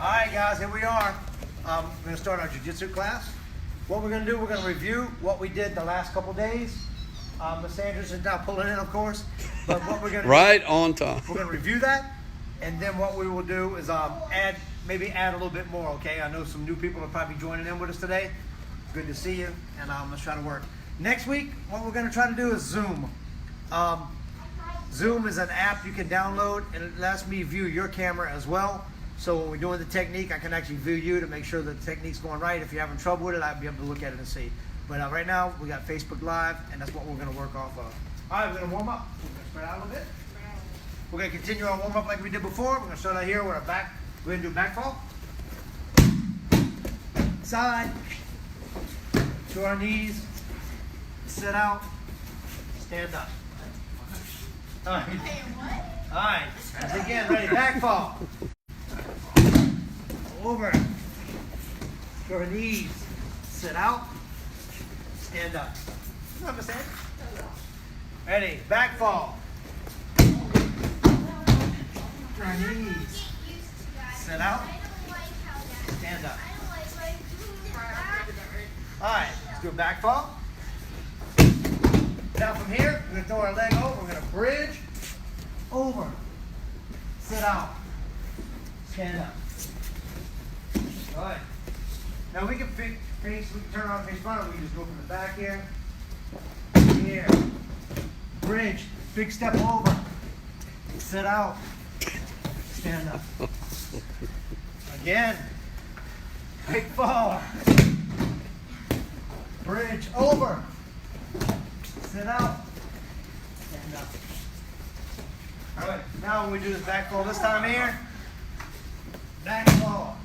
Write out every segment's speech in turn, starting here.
Alright guys, here we are. We're going to start our Jiu Jitsu class. What we're going to do, we're going to review what we did the last couple days. Miss Sanders is now pulling in, of course. But what we're going to right on time. We're going to review that, and then what we will do is maybe add a little bit more, okay? I know some new people are probably joining in with us today. Good to see you, and let's try to work. Next week, what we're going to try to do is Zoom. Zoom is an app you can download, and it lets me view your camera as well. So when we're doing the technique, I can actually view you to make sure that the technique's going right. If you're having trouble with it, I'll be able to look at it and see. But right now, we got Facebook Live, and that's what we're going to work off of. All right, we're going to warm up. We're going to spread out a little bit. We're going to continue our warm up like we did before. We're going to start out here with our back. We're going to do back fall. Side. To our knees. Sit out. Stand up. All right. All right. Let's again. Ready? Back fall. Over. To our knees. Sit out. Stand up. You understand? Ready? Back fall. To our knees. Sit out. Stand up. Alright, let's do a back fall. Now from here, we're going to throw our leg over. We're going to bridge. Over. Sit out. Stand up. Alright. Now we can face, we can turn around and face front, or we can just go from the back here. Here. Bridge. Big step over. Sit out. Stand up. Again. Big fall. Bridge over. Sit out. Stand up. All right. Now when we do this back fall this time here, back fall.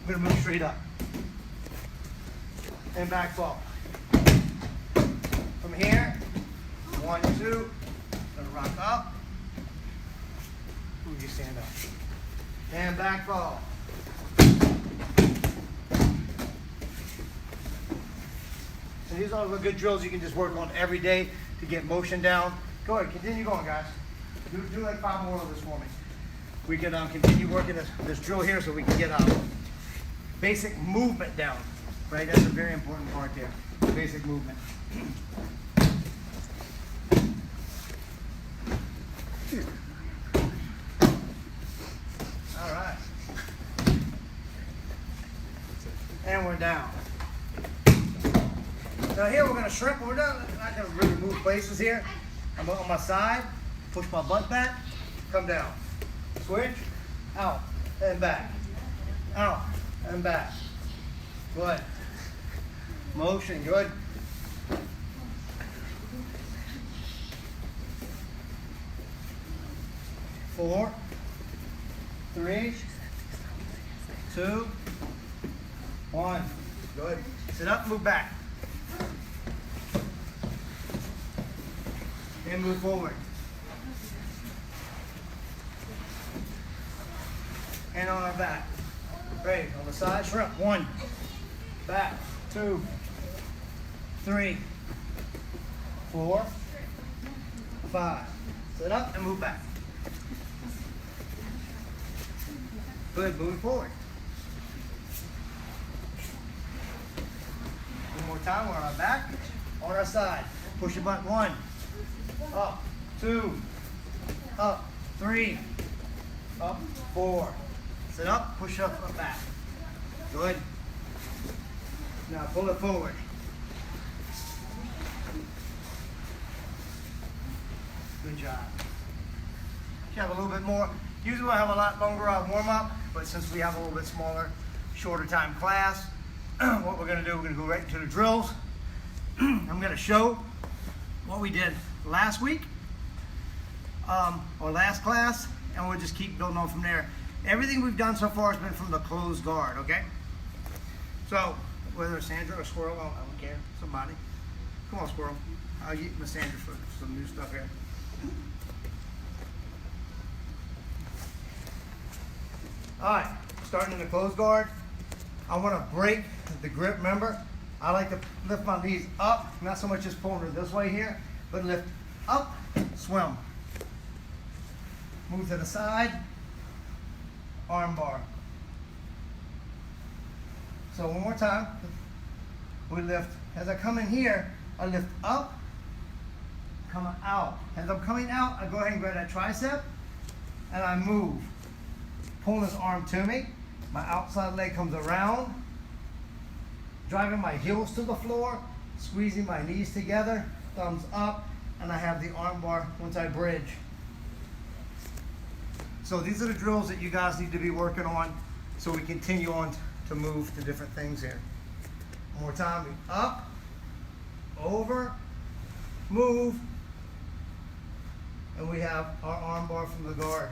We're going to move straight up. And back fall. From here, 1, 2. Going to rock up. You stand up. And back fall. So these are the good drills you can just work on every day to get motion down. Go ahead, continue going, guys. Do like 5 more of this for me. We can continue working this drill here so we can get basic movement down. Right, that's a very important part there. Basic movement. All right. And we're down. Now here we're going to shrimp. We're not going to really move places here. I'm on my side. Push my butt back. Come down. Switch. Out. And back. Out. And back. Good. Motion. Good. Four. 3, 2, 1. Good. Sit up, move back. And move forward. And on our back. Great. On the side, shrimp. 1. Back. 2, 3, 4, 5. Sit up and move back. Good, moving forward. One more time, we're on our back, on our side. Push your butt, 1, up, 2, up, 3, up, 4. Sit up, push up, up, back. Good. Now pull it forward. Good job. You have a little bit more. Usually we'll have a lot longer warm up, but since we have a little bit smaller, shorter time class, what we're going to do, we're going to go right into the drills. I'm going to show what we did last week, or last class, and we'll just keep building on from there. Everything we've done so far has been from the closed guard, okay? So, whether it's Sandra or Squirrel, I don't care, somebody. Come on, Squirrel. I'll use Miss Sandra for some new stuff here. All right, starting in the closed guard. I want to break the grip, remember? I like to lift my knees up, not so much just pulling her this way here, but lift up, swim. Move to the side, arm bar. So one more time, we lift. As I come in here, I lift up, come out. As I'm coming out, I go ahead and grab that tricep, and I move. Pulling this arm to me, my outside leg comes around, driving my heels to the floor, squeezing my knees together, thumbs up, and I have the arm bar once I bridge. So these are the drills that you guys need to be working on so we continue on to move to different things here. One more time, up, over, move, and we have our arm bar from the guard.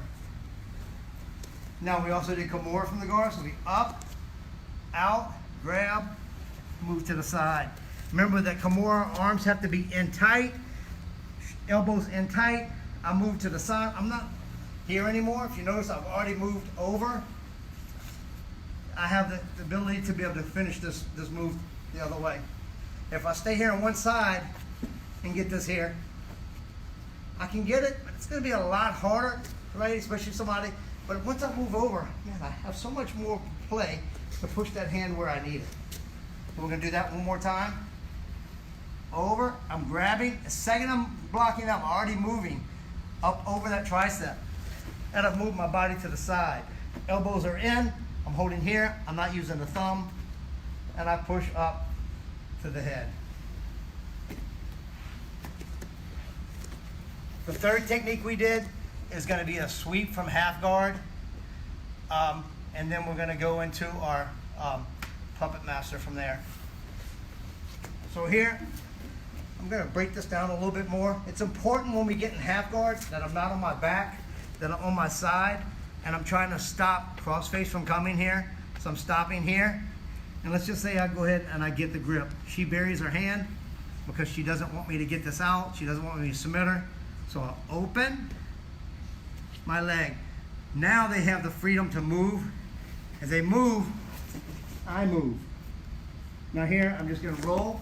Now we also did Kimura from the guard, so we up, out, grab, move to the side. Remember that Kimura arms have to be in tight, elbows in tight. I move to the side. I'm not here anymore. If you notice, I've already moved over. I have the ability to be able to finish this move the other way. If I stay here on one side and get this here, I can get it, but it's going to be a lot harder, right? Especially somebody. But once I move over, man, I have so much more play to push that hand where I need it. We're going to do that one more time. Over, I'm grabbing. The second I'm blocking up, I'm already moving up over that tricep. And I've moved my body to the side. Elbows are in. I'm holding here. I'm not using the thumb. And I push up to the head. The third technique we did is going to be a sweep from half guard. And then we're going to go into our puppet master from there. So here, I'm going to break this down a little bit more. It's important when we get in half guard that I'm not on my back, that I'm on my side, and I'm trying to stop crossface from coming here. So I'm stopping here. And let's just say I go ahead and I get the grip. She buries her hand because she doesn't want me to get this out. She doesn't want me to submit her. So I'll open my leg. Now they have the freedom to move. As they move, I move. Now here, I'm just gonna roll.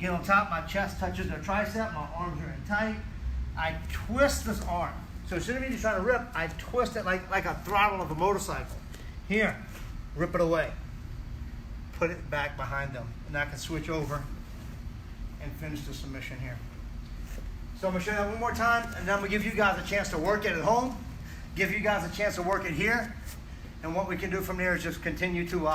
Get on top, my chest touches the tricep, my arms are in tight. I twist this arm. So instead of me just trying to rip, I twist it like a throttle of a motorcycle. Here, rip it away. Put it back behind them. And I can switch over and finish the submission here. So I'm gonna show you that one more time, and then I'm gonna give you guys a chance to work it at home, give you guys a chance to work it here, and what we can do from there is just continue to,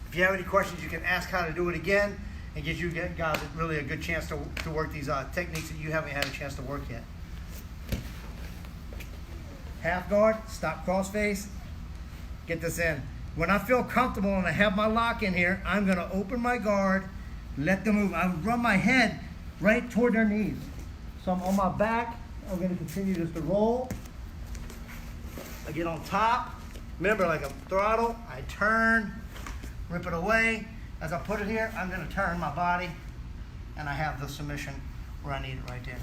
if you have any questions, you can ask how to do it again, and gives you guys really a good chance to work these techniques that you haven't had a chance to work yet. Half guard, stop crossface, get this in. When I feel comfortable and I have my lock in here, I'm gonna open my guard, let them move. I run my head right toward their knees. So I'm on my back. I'm going to continue just to roll. I get on top. Remember, like a throttle, I turn, rip it away. As I put it here, I'm going to turn my body, and I have the submission where I need it right there.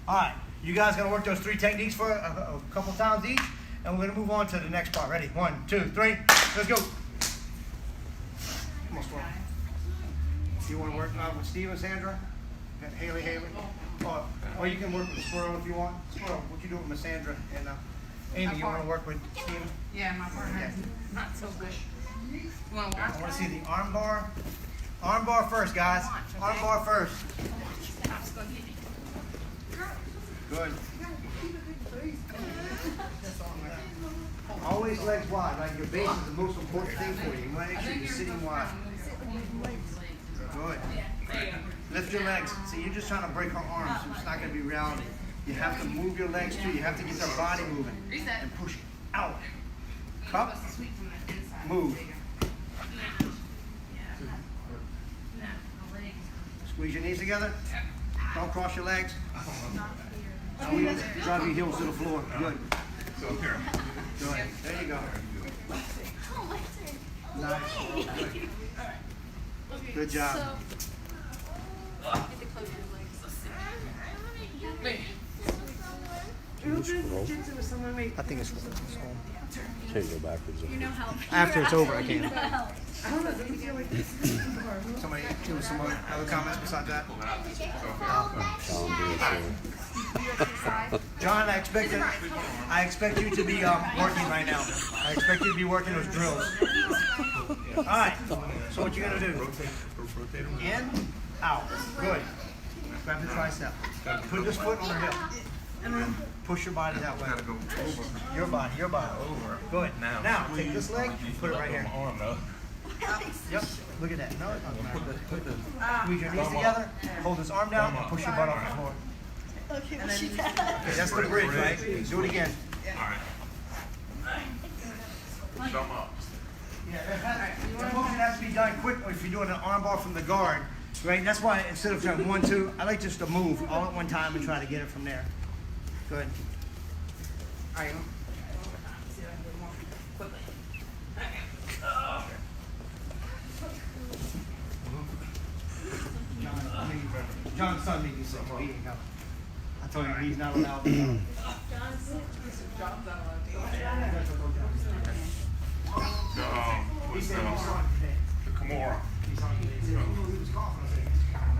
All right, you guys going to work those three techniques for a couple times each, and we're going to move on to the next part. Ready? 1, 2, 3. Let's go. Come on, Storm. You want to work with Steve and Sandra? Haley. Or you can work with Squirrel if you want. Squirrel, what you do with Miss Sandra? And Amy, you want to work with Steve? Yeah, my partner. Not so good. You want to watch? I want to see the arm bar. Arm bar first, guys. Arm bar first. Good. Always legs wide. Like your base is the most important thing for you. You want to make sure you're sitting wide. Good. Lift your legs. See, you're just trying to break her arms, so it's not going to be reality. You have to move your legs too. You have to get their body moving and push it out. Cup. Move. Squeeze your knees together. Don't cross your legs. Drive your heels to the floor. Good. Good. There you go. Nice. Good job. I think it's home. Can't go backwards. You know how. After it's over, I can. I don't know. Do you feel like this? Somebody, some other comments besides that? Challenge. John, I expect you to be working right now. I expect you to be working those drills. All right. So what you gonna do? In, out. Good. Grab the tricep. Put this foot on her hip. Push your body that way. Your body. Over. Good. Now take this leg. Put it right here. Yep. Look at that. No. Squeeze your knees together. Hold this arm down and push your butt off the floor. Okay, that's the bridge, right? Do it again. Yeah, that motion has to be done quick if you're doing an arm bar from the guard, right? That's why instead of trying 1, 2, I like just to move all at one time and try to get it from there. Good. All right. John's son made me sick, so he ain't coming. I told him he's not allowed to go. He said he's on today. The Kimura. He's on today. He said he was coughing.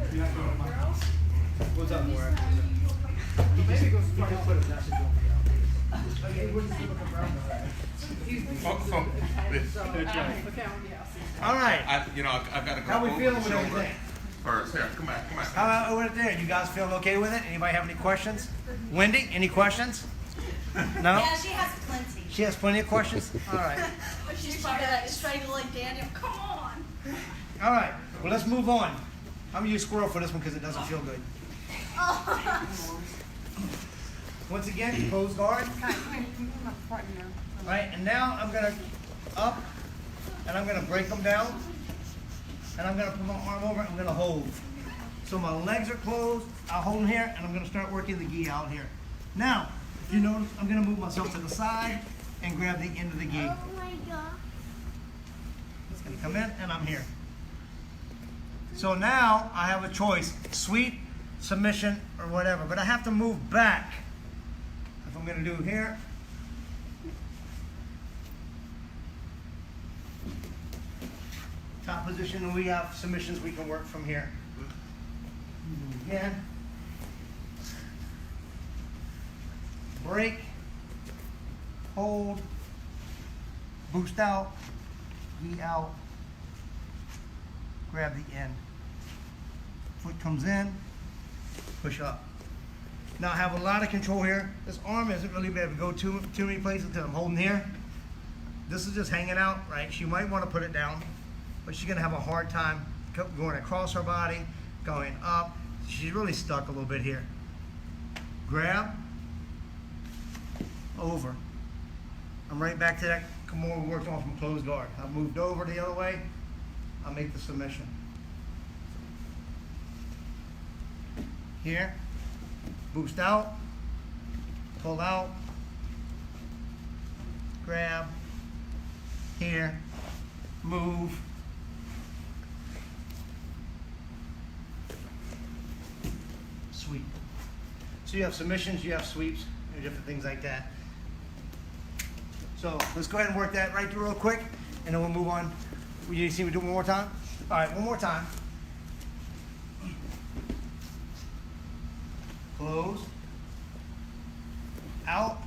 I said, what's up, Maura? Maybe go put a message on me out. Okay, we're just looking around. All right. I've got to go. How we feeling with everything? First, here, come back. How about over there? You guys feeling okay with it? Anybody have any questions? Wendy, any questions? No? Yeah, she has plenty. She has plenty of questions? All right. She's probably like strangling Daniel. Come on. All right. Well, let's move on. I'm going to use squirrel for this one because it doesn't feel good. Once again, closed guard. Right, and now I'm going to up, and I'm going to break them down, and I'm going to put my arm over, I'm going to hold. So my legs are closed, I'll hold them here, and I'm going to start working the gi out here. Now, if you notice, I'm going to move myself to the side and grab the end of the gi. Oh my God. It's going to come in, and I'm here. So now I have a choice, sweep, submission, or whatever, but I have to move back. If I'm going to do here, top position, and we have submissions we can work from here. Again. Break, hold, boost out, gi out, grab the end. Foot comes in, push up. Now I have a lot of control here. This arm isn't really able to go too many places until I'm holding here. This is just hanging out, right? She might want to put it down, but she's gonna have a hard time going across her body, going up. She's really stuck a little bit here. Grab, over. I'm right back to that Kimura we worked on from closed guard. I've moved over the other way. I'll make the submission. Here, boost out, pull out, grab, here, move, sweep. So you have submissions, you have sweeps, and different things like that. So let's go ahead and work that right through real quick, and then we'll move on. You see me do it one more time? All right, one more time. Close, out,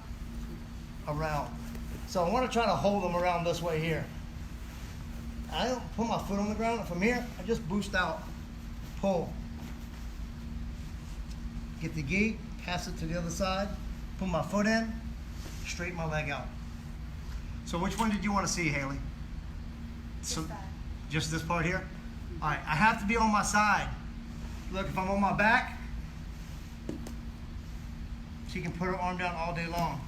around. So I want to try to hold them around this way here. I don't put my foot on the ground. From here, I just boost out, pull. Get the gi, pass it to the other side, put my foot in, straighten my leg out. So which one did you want to see, Haley? So, just this part here? All right, I have to be on my side. Look, if I'm on my back, she can put her arm down all day long.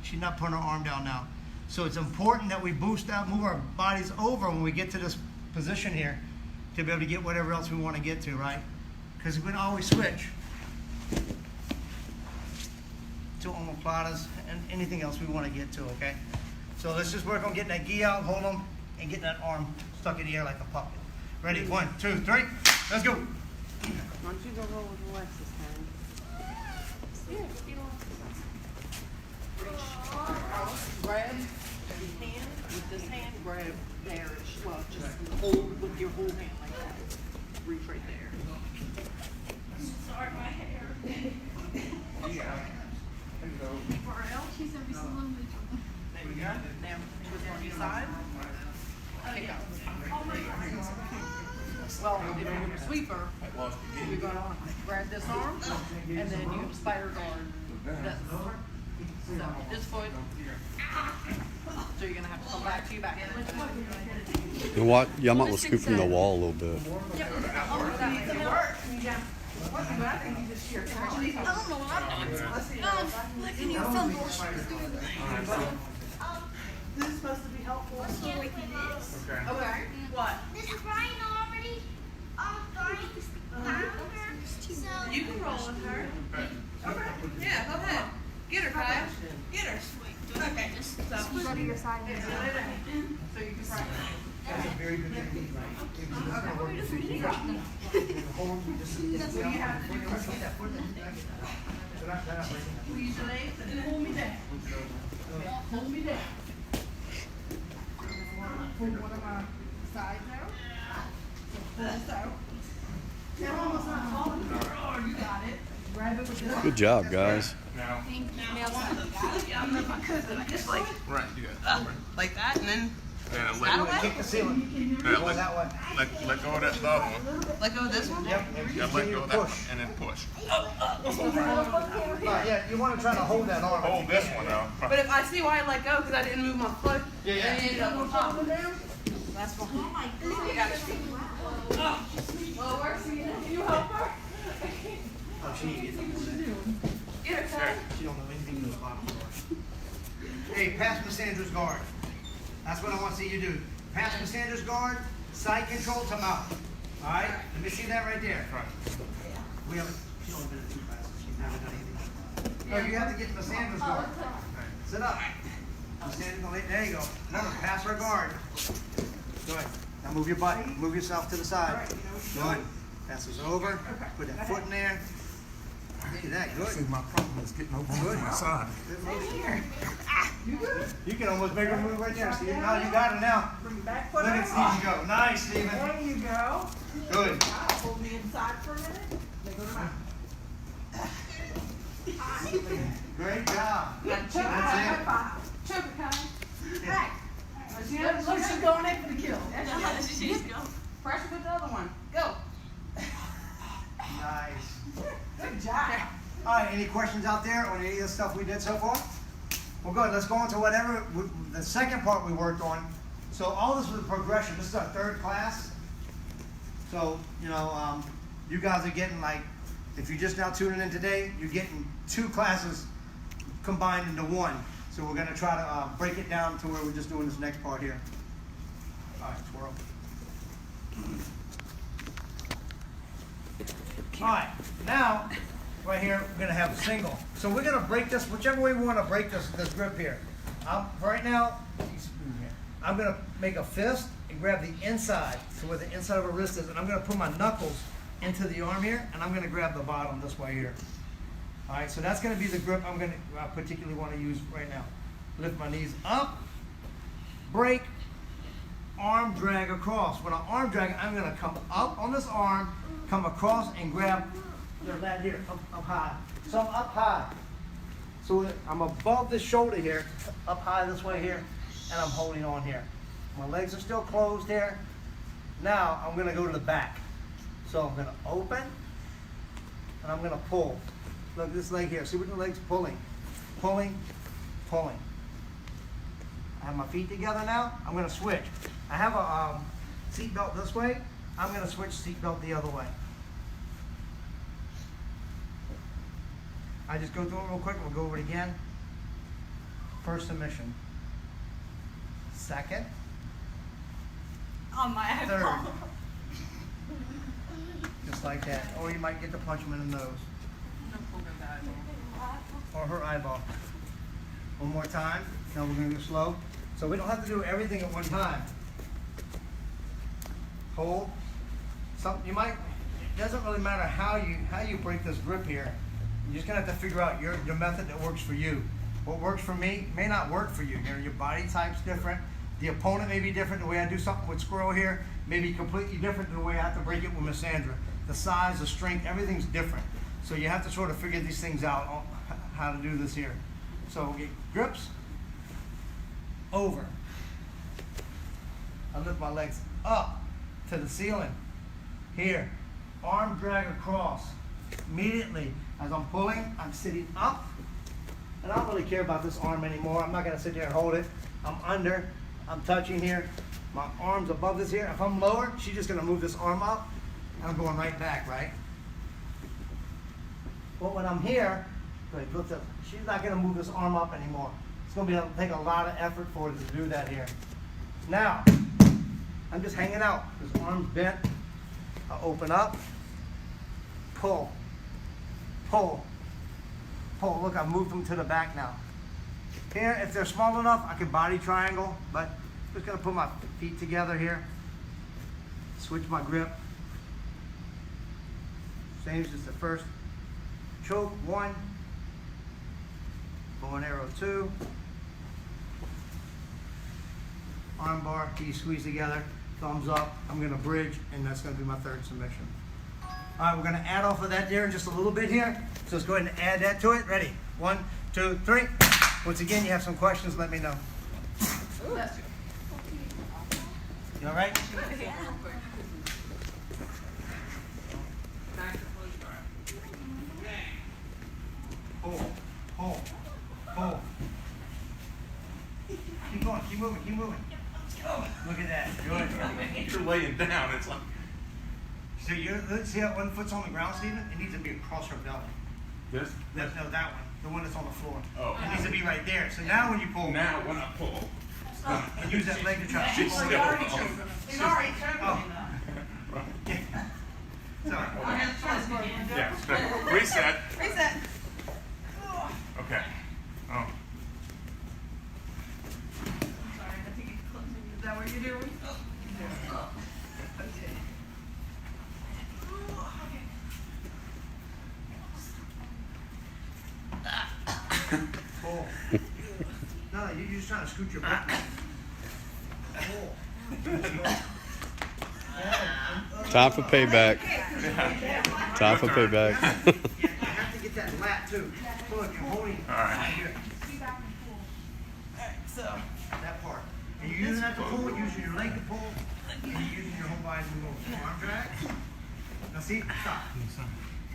She's not putting her arm down now. So it's important that we boost out, move our bodies over when we get to this position here to be able to get whatever else we want to get to, right? Because we can always switch to omoplatas and anything else we want to get to, okay? So let's just work on getting that gi out, hold them, and getting that arm stuck in the air like a puppet. Ready? 1, 2, 3, let's go. Why don't you go roll with Alexis, man? Yeah, get on. Grab the hand, with this hand, grab there. Well, just hold with your whole hand like that. Reach right there. Sorry, my She's gonna be so lonely. There you go. Now, twist on your side. Kick up. Well, if you're a sweeper, you're gonna grab this arm, and then you spider guard this. So, this foot. So you're gonna have to come back to your back. And what? Yeah, I might want to scoot from the wall a little bit. I don't know what I'm doing. Like, can you film bullshit? This is supposed to be helpful. Okay. What? This is Brian already. So You can roll with her. Okay. Yeah, go ahead. Get her, Kai. Get her. Okay. So Go to your side. you can practice. That's a very good technique. What do you have to do? Squeeze your legs and pull me down. Pull me down. Pull one of my sides out. Pull this out. They're almost not falling. Oh, you got it. Grab it with this. Good job, guys. Now, Just right, you got it. like that, and then Let Kick the ceiling. Yeah, Go that way. let go of that other one. let go of this one. Yep. Yeah, let Continue go to of that one, push. and then push. Yeah, you want to try to hold that arm. Hold this one out. But if I see why I let go because I didn't move my foot, Yeah, yeah. and it ended up on top. That's fine. Oh my god. I got it. Well, it works. Can you help her? Oh, she ain't getting Get her, Kai. She don't know anything in this bottom floor. Hey, pass Cassandra's guard. That's what I want to see you do. Pass Cassandra's guard, side control to mouth. All right? Let me see that right there. We haven't, she's only been in 2 classes. She's never done anything. No, you have to get Cassandra's guard. Sit up. Cassandra, there you go. Remember, pass her guard. Good. Now move your butt. Move yourself to the side. Good. Pass this over. Put that foot in there. Look at that. Good. My problem is getting over to my side. You can almost make her move right there, Steven. Oh, you got it now. Bring your back Look foot at up. Steve go. Nice, Steven. There you go. Good. Hold me inside for a minute. Then go to mouth. Great job. That's it. Choke her, Kai. Hey. Look, she's going in for the kill. Pressure with the other one. Go. Nice. Good job. All right, any questions out there on any of the stuff we did so far? Well, good. Let's go on to whatever, the second part we worked on. So all this was a progression. This is our 3rd class. So, you guys are getting like, if you're just now tuning in today, you're getting 2 classes combined into 1. So we're going to try to break it down to where we're just doing this next part here. All right, twirl. All right, now, right here, we're gonna have a single. So we're gonna break this, whichever way we wanna break this grip here. Right now, I'm gonna make a fist and grab the inside, so where the inside of the wrist is, and I'm gonna put my knuckles into the arm here, and I'm gonna grab the bottom this way here. All right, so that's gonna be the grip I particularly wanna use right now. Lift my knees up, break, arm drag across. When I arm drag, I'm gonna come up on this arm, come across and grab that here, up high. So I'm up high. So I'm above the shoulder here, up high this way here, and I'm holding on here. My legs are still closed here. Now I'm gonna go to the back. So I'm gonna open, and I'm gonna pull. Look at this leg here, see what the leg's pulling? Pulling, pulling. I have my feet together now, I'm gonna switch. I have a seat belt this way, I'm gonna switch seat belt the other way. I just go through it real quick, we'll go over it again. First submission. Second. On my Third. eyeball. Just like that. Or you might get to punch him in the nose. Or her eyeball. One more time. Now we're gonna go slow. So we don't have to do everything at one time. Hold. You might, it doesn't really matter how you break this grip here. You're just gonna have to figure out your method that works for you. What works for me may not work for you. Your body type's different. The opponent may be different. The way I do something with Squirrel here may be completely different than the way I have to break it with Miss Sandra. The size, the strength, everything's different. So you have to sort of figure these things out on how to do this here. So we'll get grips, over. I lift my legs up to the ceiling. Here, arm drag across. Immediately, as I'm pulling, I'm sitting up. And I don't really care about this arm anymore. I'm not gonna sit there and hold it. I'm under, I'm touching here. My arm's above this here. If I'm lower, she's just gonna move this arm up, and I'm going right back, right? But when I'm here, look up, she's not gonna move this arm up anymore. It's gonna take a lot of effort for her to do that here. Now, I'm just hanging out. This arm's bent. I open up, pull, pull, pull. Look, I've moved them to the back now. Here, if they're small enough, I can body triangle, but I'm just gonna put my feet together here. Switch my grip. Same as the first. Choke, 1. Bow and arrow, 2. Arm bar, knees squeeze together, thumbs up. I'm gonna bridge, and that's gonna be my third submission. All right, we're gonna add off of that there in just a little bit here. So let's go ahead and add that to it. Ready? 1, 2, 3. Once again, you have some questions, let me know. You all right? Pull, pull, pull. Keep going, keep moving, keep moving. Look at that, good. You're laying down. It's like So see how one foot's on the ground, Steven? It needs to be across her belly. this. No, that one. The one that's on the floor. Oh. It needs to be right there. So now when you pull, Now when I pull, and use that leg to try to she's pull. still. He's already choking Oh. enough. Yeah. Sorry. Yeah. Step. Reset. Reset. Okay. Oh. Sorry, I think it's closing. Is that what you're doing? Okay. Pull. No, you're just trying to scoot your butt. Pull. Time for payback. Time for payback. Yeah, you have to get that lat too. So look, you're holding All right. here. Alright, so. That part. And you're using that to pull, using your leg to pull, and you're using your whole body to move. Arm drag. Now see, stop.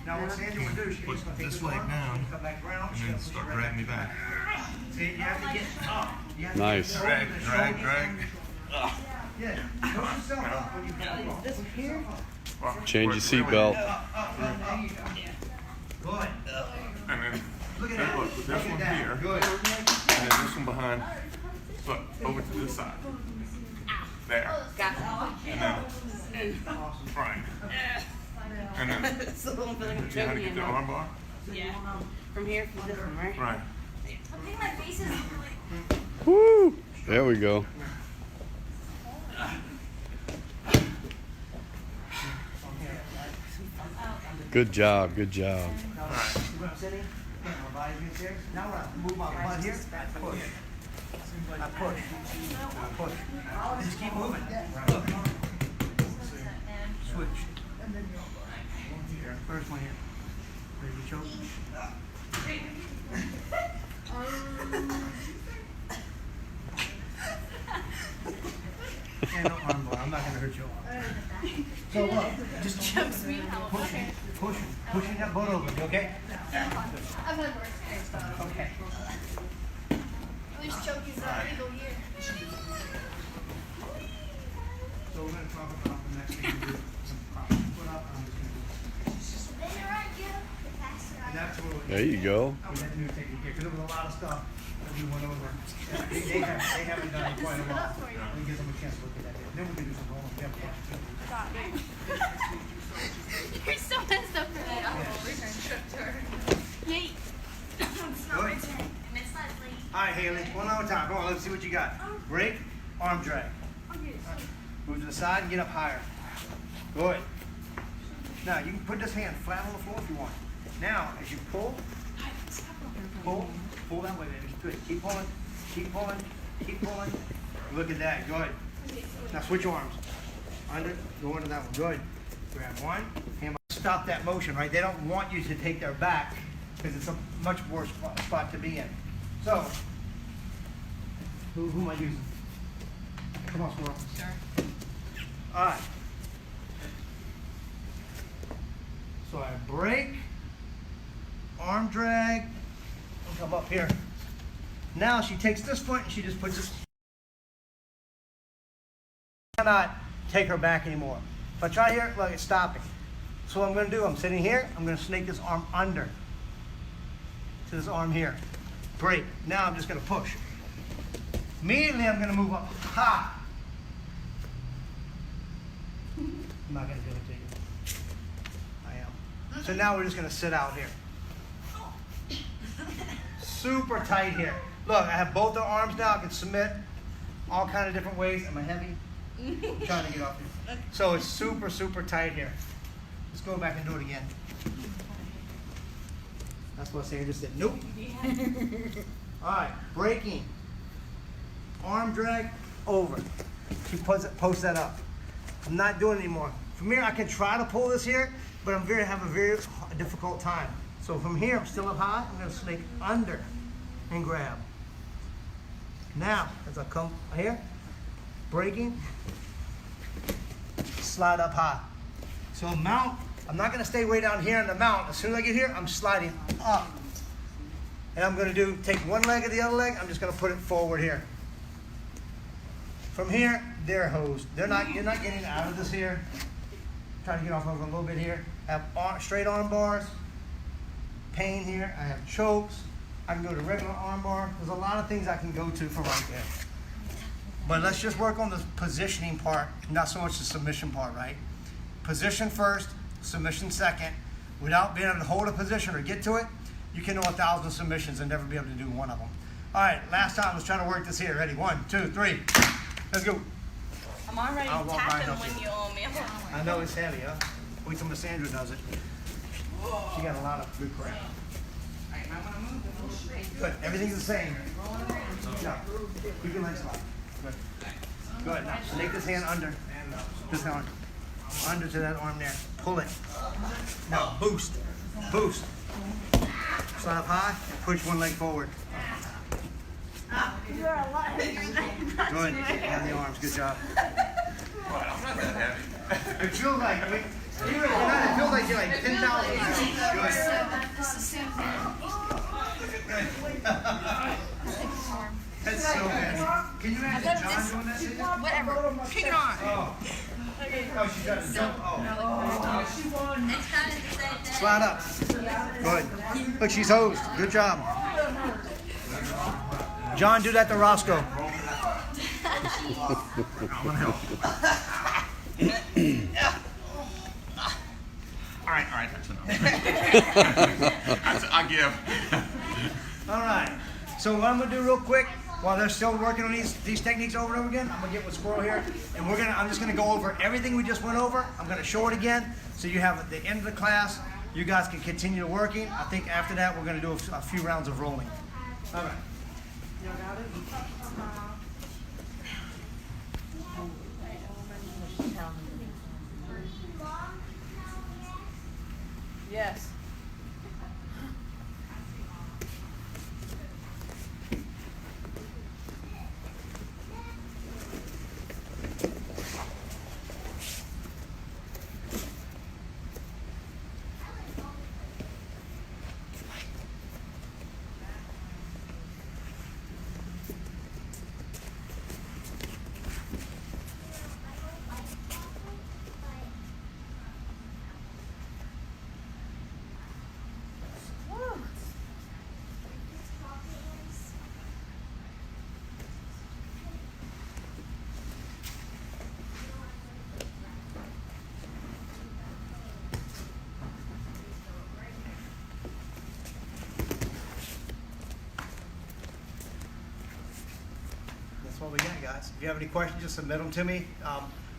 Now what Sandra would do, she's gonna take this arm, come back around, she's gonna push you right dragging me back. See, you have to get up. You have to Nice. get over Drag, the drag, shoulders. drag. Yeah, push yourself up when you pull. This one here? Well, Change your we're seatbelt. Good. And then Look at hey, that. look, with Look this at one that. here, Good. and then this one behind. Look, over to this side. There. And then right. And then It's a little feeling of you know how to choking get the enough. arm bar? From here to this one, right? Right. I think my face is really. Woo! There we go. Good job. Good job. Now, see where I'm sitting? My body's against here. Now when I move my butt here, I push. I push. I push. And just keep moving. Look. Switch. First one here. Ready to choke? And no arm bar. I'm not gonna hurt your arm. So look, just pushing, pushing that butt over. You okay? I've had worse. Okay. At least choke is illegal here. So we're gonna talk about the next thing to do. Some proper foot up. I'm just gonna do. Then you're right, Joe. The faster I That's what we There you go. had to do taking care because there was a lot of stuff that we went over. They haven't done it quite a while. Let me give them a chance to look at that. Then we can do some homework. Yeah, You're so messed up for that. Yay. It's not my Good. turn. And it's Leslie. All right, Haley. One more time. Come on, let's see what you got. Break, arm drag. Move to the side and get up higher. Good. Now you can put this hand flat on the floor if you want. Now, as you pull that way, baby. Good. Keep pulling, keep pulling, keep pulling. Look at that. Good. Now switch arms. Under, go into that one. Good. Grab one. Hand. Stop that motion, right? They don't want you to take their back because it's a much worse spot to be in. So, who am I using? Come on, Squirrel. Sure. All right. So I break, arm drag, and come up here. Now she takes this foot and she just puts this. I cannot take her back anymore. If I try here, look, it's stopping. So what I'm going to do, I'm sitting here, I'm going to snake this arm under to this arm here. Break. Now I'm just going to push. Immediately I'm going to move up high. I'm not going to do it to you. I am. So now we're just going to sit out here. Super tight here. Look, I have both the arms now. I can submit all kind of different ways. Am I heavy? I'm trying to get off here. So it's super, super tight here. Let's go back and do it again. That's what I say. I just said nope. All right, breaking. Arm drag over. She posts that up. I'm not doing it anymore. From here, I can try to pull this here, but I'm have a very difficult time. So from here, I'm still up high. I'm going to snake under and grab. Now, as I come here, breaking, slide up high. So mount, I'm not going to stay way down here in the mount. As soon as I get here, I'm sliding up. And I'm going to take one leg of the other leg. I'm just going to put it forward here. From here, they're hosed. You're not getting out of this here. Trying to get off of a little bit here. I have straight arm bars. Pain here. I have chokes. I can go to regular arm bar. There's a lot of things I can go to from right there. But let's just work on the positioning part, not so much the submission part, right? Position first, submission second. Without being able to hold a position or get to it, you can know 1,000 submissions and never be able to do one of them. All right, last time, let's try to work this here. Ready? 1, 2, 3. Let's go. I'm already I'll walk tapping right up when to you on me. I know it's heavy, huh? Wait till Miss Sandra does it. She got a lot of good crap. Good. Everything's the same. Good job. Keep your legs locked. Good. Good. Now snake this hand under. This arm. Under to that arm there. Pull it. Now boost. Boost. Slide up high. Push one leg forward. You're a lot heavier than Good. And the arms. Good job. Well, I'm not that heavy. It feels like, I mean, it feels like you're like 10,000 pounds. Good. This is Susan. That's so bad. Can you imagine John doing that shit? Whatever. Kick it on. Oh. Oh, she's got to jump. Oh. Next time it's the same thing. Slide up. Good. Look, she's hosed. Good job. John, do that to Roscoe. I'm gonna help. All right, that's enough. I give. All right. So what I'm gonna do real quick, while they're still working on these techniques over and over again, I'm gonna get with Squirrel here, and I'm just gonna go over everything we just went over. I'm gonna show it again, so you have at the end of the class, you guys can continue working. I think after that, we're gonna do a few rounds of rolling. All right. Yes. That's what we got, guys. If you have any questions, just submit them to me.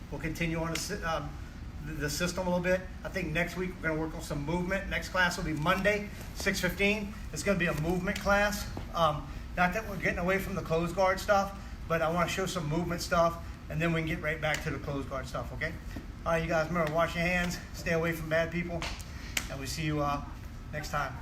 We'll continue on the system a little bit. I think next week we're going to work on some movement. Next class will be Monday, 6:15. It's going to be a movement class. Not that we're getting away from the closed guard stuff, but I want to show some movement stuff, and then we can get right back to the closed guard stuff, okay? All right, you guys, remember, wash your hands, stay away from bad people, and we'll see you next time.